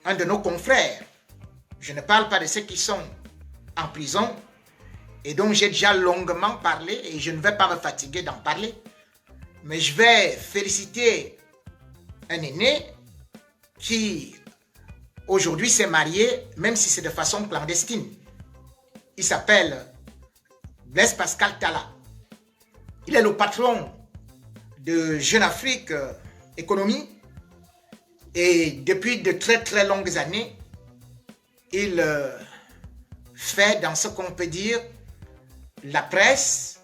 un de nos confrères. Je ne parle pas de ceux qui sont en prison et dont j'ai déjà longuement parlé et je ne vais pas me fatiguer d'en parler. Mais je vais féliciter un aîné qui aujourd'hui s'est marié, même si c'est de façon clandestine. Il s'appelle Blaise Pascal Talla. Il est le patron de Jeune Afrique Économie et depuis de très très longues années, il fait dans ce qu'on peut dire la presse,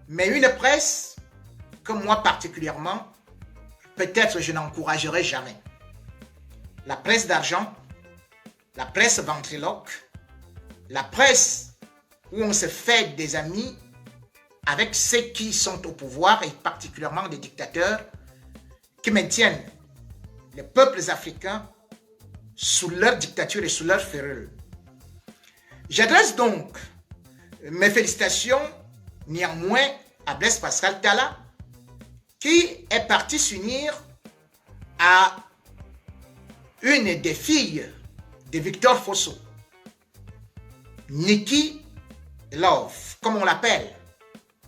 mais une presse que moi particulièrement, peut-être je n'encouragerai jamais. La presse d'argent, la presse ventriloque, la presse où on se fait des amis avec ceux qui sont au pouvoir et particulièrement des dictateurs qui maintiennent les peuples africains sous leur dictature et sous leur férule. J'adresse donc mes félicitations néanmoins à Blaise Pascal Talla qui est parti s'unir à une des filles de Victor Fosso, Nikki Love, comme on l'appelle,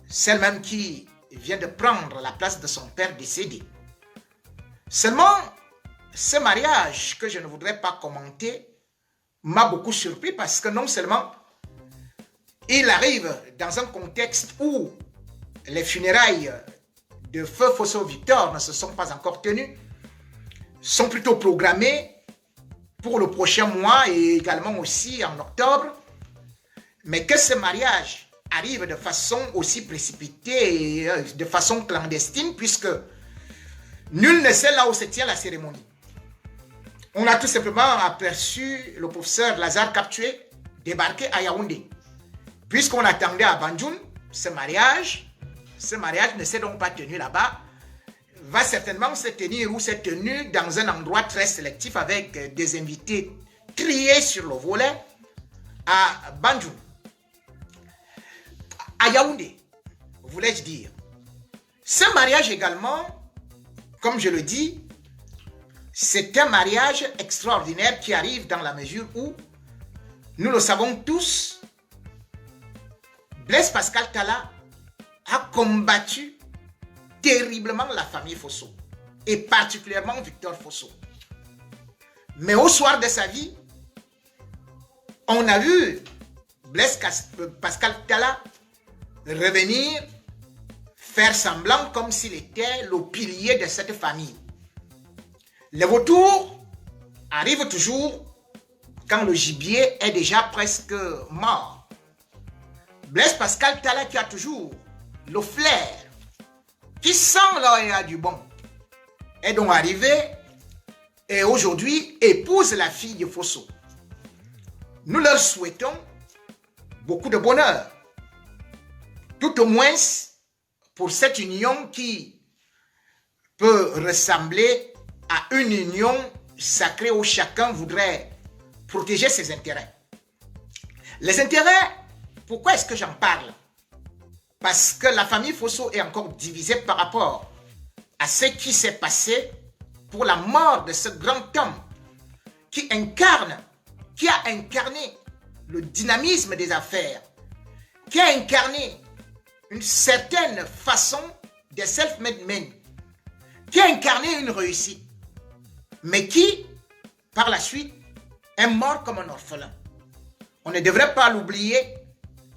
celle même qui vient de prendre la place de son père décédé. Seulement, ce mariage que je ne voudrais pas commenter m'a beaucoup surpris parce que non seulement il arrive dans un contexte où les funérailles de Feu Fosso Victor ne se sont pas encore tenues, sont plutôt programmées pour le prochain mois et également aussi en octobre, mais que ce mariage arrive de façon aussi précipitée et de façon clandestine puisque nul ne sait là où se tient la cérémonie. On a tout simplement aperçu le professeur Lazare Kaptué débarquer à Yaoundé. Puisqu'on attendait à Banjul, ce mariage ne s'est donc pas tenu là-bas, va certainement se tenir ou s'est tenu dans un endroit très sélectif avec des invités triés sur le volet à Banjul. À Yaoundé, voulais-je dire. Ce mariage également, comme je le dis, c'est un mariage extraordinaire qui arrive dans la mesure où, nous le savons tous, Blaise Pascal Talla a combattu terriblement la famille Fosso, et particulièrement Victor Fosso. Mais au soir de sa vie, on a vu Blaise Pascal Talla revenir, faire semblant comme s'il était le pilier de cette famille. Les vautours arrivent toujours quand le gibier est déjà presque mort. Blaise Pascal Talla qui a toujours le flair, qui sent là il y a du bon, est donc arrivé et aujourd'hui épouse la fille de Fosso. Nous leur souhaitons beaucoup de bonheur, tout au moins pour cette union qui peut ressembler à une union sacrée où chacun voudrait protéger ses intérêts. Les intérêts, pourquoi est-ce que j'en parle? Parce que la famille Fosso est encore divisée par rapport à ce qui s'est passé pour la mort de ce grand homme qui a incarné le dynamisme des affaires, qui a incarné une certaine façon de self-made man, qui a incarné une réussite, mais qui, par la suite, est mort comme un orphelin. On ne devrait pas l'oublier.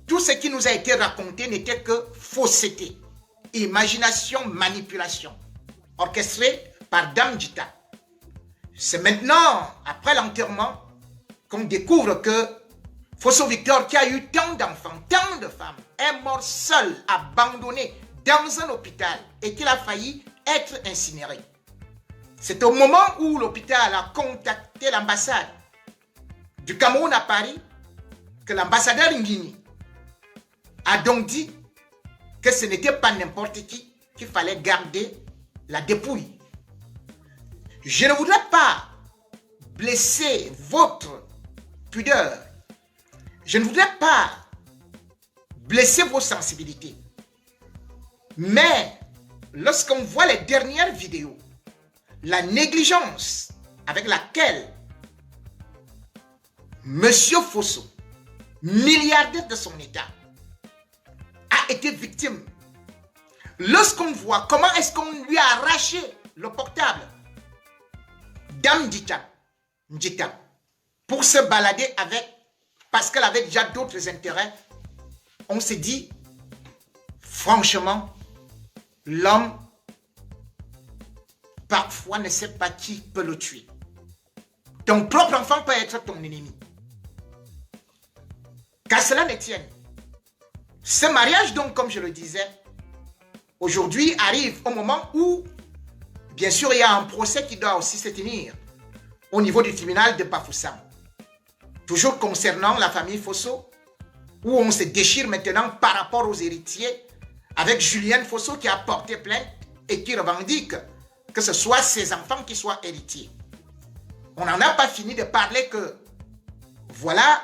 Tout ce qui nous a été raconté n'était que fausseté, imagination, manipulation, orchestrée par Dame Djita. C'est maintenant, après l'enterrement, qu'on découvre que Fosso Victor, qui a eu tant d'enfants, tant de femmes, est mort seul, abandonné dans un hôpital et qu'il a failli être incinéré. C'est au moment où l'hôpital a contacté l'ambassade du Cameroun à Paris que l'ambassadeur Nguini a donc dit que ce n'était pas n'importe qui qu'il fallait garder la dépouille. Je ne voudrais pas blesser votre pudeur. Je ne voudrais pas blesser vos sensibilités. Mais lorsqu'on voit les dernières vidéos, la négligence avec laquelle Monsieur Fosso, milliardaire de son État, a été victime. Lorsqu'on voit comment est-ce qu'on lui a arraché le portable Dame Ndjita pour se balader avec, parce qu'elle avait déjà d'autres intérêts, on s'est dit, franchement, l'homme, parfois, ne sait pas qui peut le tuer. Ton propre enfant peut être ton ennemi. Qu'à cela ne tienne. Ce mariage, donc, comme je le disais, aujourd'hui arrive au moment où, bien sûr, il y a un procès qui doit aussi se tenir au niveau du tribunal de Bafoussam. Toujours concernant la famille Fosso, où on se déchire maintenant par rapport aux héritiers, avec Julienne Fosso qui a porté plainte et qui revendique que ce soit ses enfants qui soient héritiers. On n'en a pas fini de parler que, voilà,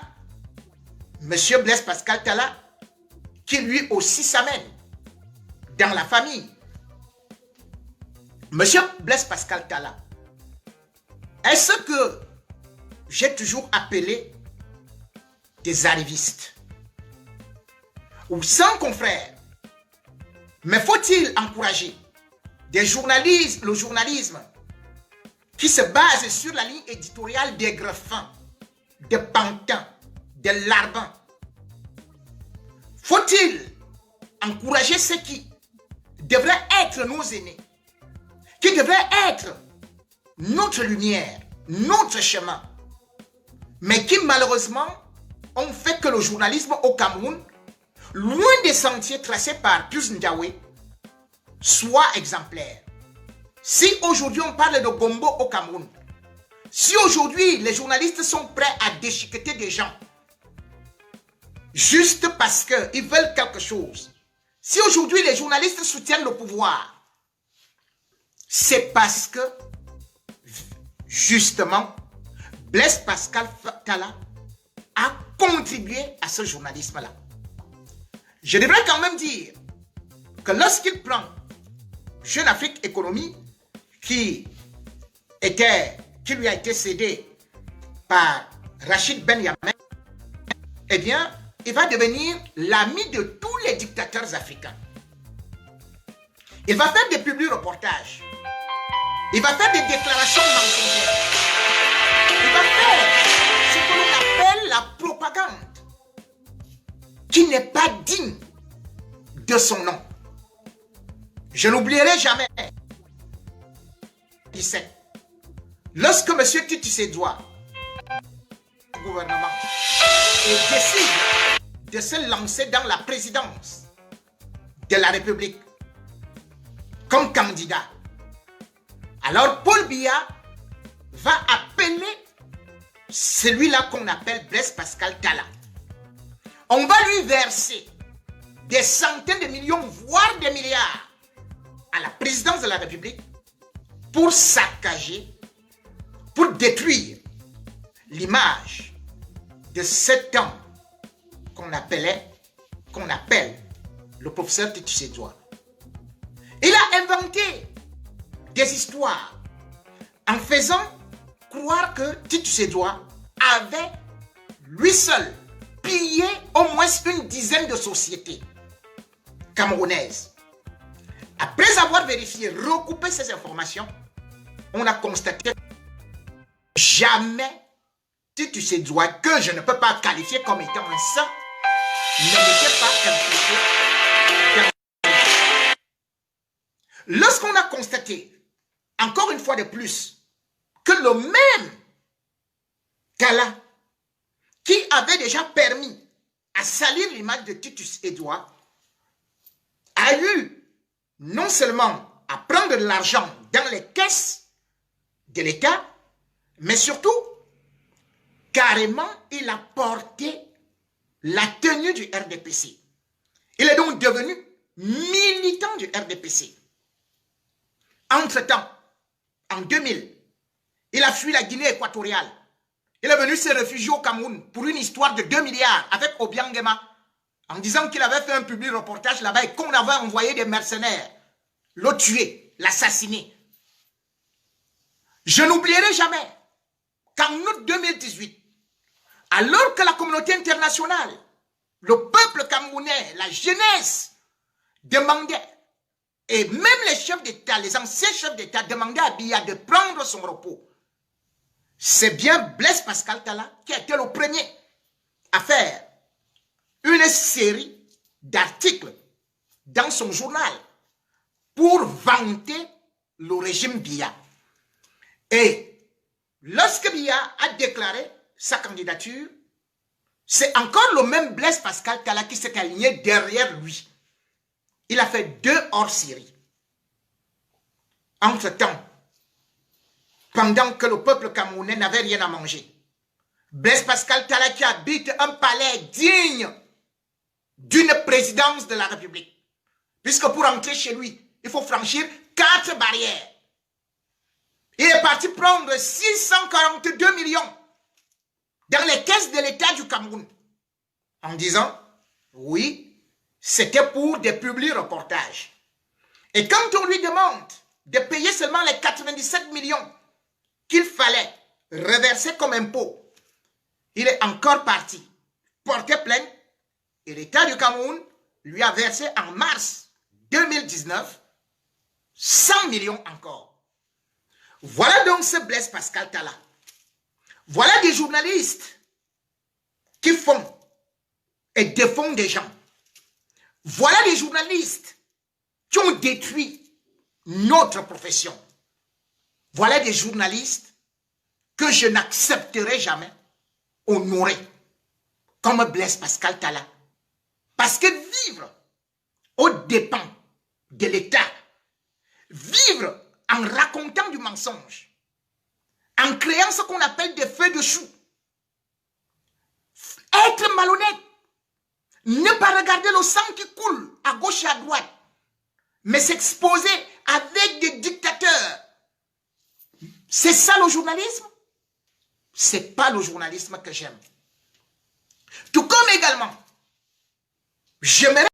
M. Blaise Pascal Talla, qui lui aussi s'amène dans la famille. M. Blaise Pascal Talla, est-ce que j'ai toujours appelé des arrivistes ou sans confrères? Mais faut-il encourager le journalisme qui se base sur la ligne éditoriale des Greffins, de Pantin, de Larbin? Faut-il encourager ceux qui devraient être nos aînés, qui devraient être notre lumière, notre chemin, mais qui malheureusement ont fait que le journalisme au Cameroun, loin des sentiers tracés par Pius Ndiaye, soit exemplaire? Si aujourd'hui on parle de Gombo au Cameroun, si aujourd'hui les journalistes sont prêts à déchiqueter des gens, juste parce qu'ils veulent quelque chose, si aujourd'hui les journalistes soutiennent le pouvoir, c'est parce que, justement, Blaise Pascal Talla a contribué à ce journalisme-là. Je devrais quand même dire que lorsqu'il prend Jeune Afrique Économie, qui lui a été cédé par Rachid Ben Yamen, eh bien, il va devenir l'ami de tous les dictateurs africains. Il va faire des publi-reportages. Il va faire des déclarations mensongères. Il va faire ce que l'on appelle la propagande, qui n'est pas digne de son nom. Je n'oublierai jamais 17. Lorsque M. Titu Sédoua, le gouvernement, décide de se lancer dans la présidence de la République comme candidat, alors Paul Biya va appeler celui-là qu'on appelle Blaise Pascal Talla. On va lui verser des centaines de millions, voire des milliards à la présidence de la République pour saccager, pour détruire l'image de cet homme qu'on appelle le professeur Titu Sédoua. Il a inventé des histoires en faisant croire que Titu Sédoua avait lui seul pillé au moins une dizaine de sociétés camerounaises. Après avoir vérifié, recoupé ces informations, on a constaté que jamais Titu Sédoua, que je ne peux pas qualifier comme étant un saint, ne n'était pas impliqué. Lorsqu'on a constaté, encore une fois de plus, que le même Talla, qui avait déjà permis à salir l'image de Titu Sédoua, a eu non seulement à prendre de l'argent dans les caisses de l'État, mais surtout, carrément, il a porté la tenue du RDPC. Il est donc devenu militant du RDPC. Entre-temps, en 2000, il a fui la Guinée équatoriale. Il est venu se réfugier au Cameroun pour une histoire de 2 milliards avec Obiangema, en disant qu'il avait fait un public reportage là-bas et qu'on avait envoyé des mercenaires le tuer, l'assassiner. Je n'oublierai jamais qu'en août 2018, Alors que la communauté internationale, le peuple camerounais, la jeunesse demandait, et même les chefs d'État, les anciens chefs d'État demandaient à Biya de prendre son repos. C'est bien Blaise Pascal Talla qui a été le premier à faire une série d'articles dans son journal pour vanter le régime Biya. Et lorsque Biya a déclaré sa candidature, c'est encore le même Blaise Pascal Talla qui s'est aligné derrière lui. Il a fait 2 hors-série. Entre-temps, pendant que le peuple camerounais n'avait rien à manger, Blaise Pascal Talla qui habite un palais digne d'une présidence de la République, puisque pour entrer chez lui, il faut franchir 4 barrières. Il est parti prendre 642 millions dans les caisses de l'État du Cameroun, en disant, oui, c'était pour des publi-reportages. Et quand on lui demande de payer seulement les 97 millions qu'il fallait reverser comme impôt, il est encore parti porter plainte et l'État du Cameroun lui a versé en mars 2019 100 millions encore. Voilà donc ce Blaise Pascal Talla. Voilà des journalistes qui font et défendent des gens. Voilà des journalistes qui ont détruit notre profession. Voilà des journalistes que je n'accepterai jamais honorer comme Blaise Pascal Talla. Parce que vivre aux dépens de l'État, vivre en racontant du mensonge, en créant ce qu'on appelle des feux de chou, être malhonnête, ne pas regarder le sang qui coule à gauche et à droite, mais s'exposer avec des dictateurs. C'est ça le journalisme? C'est pas le journalisme que j'aime. Tout comme également, j'aimerais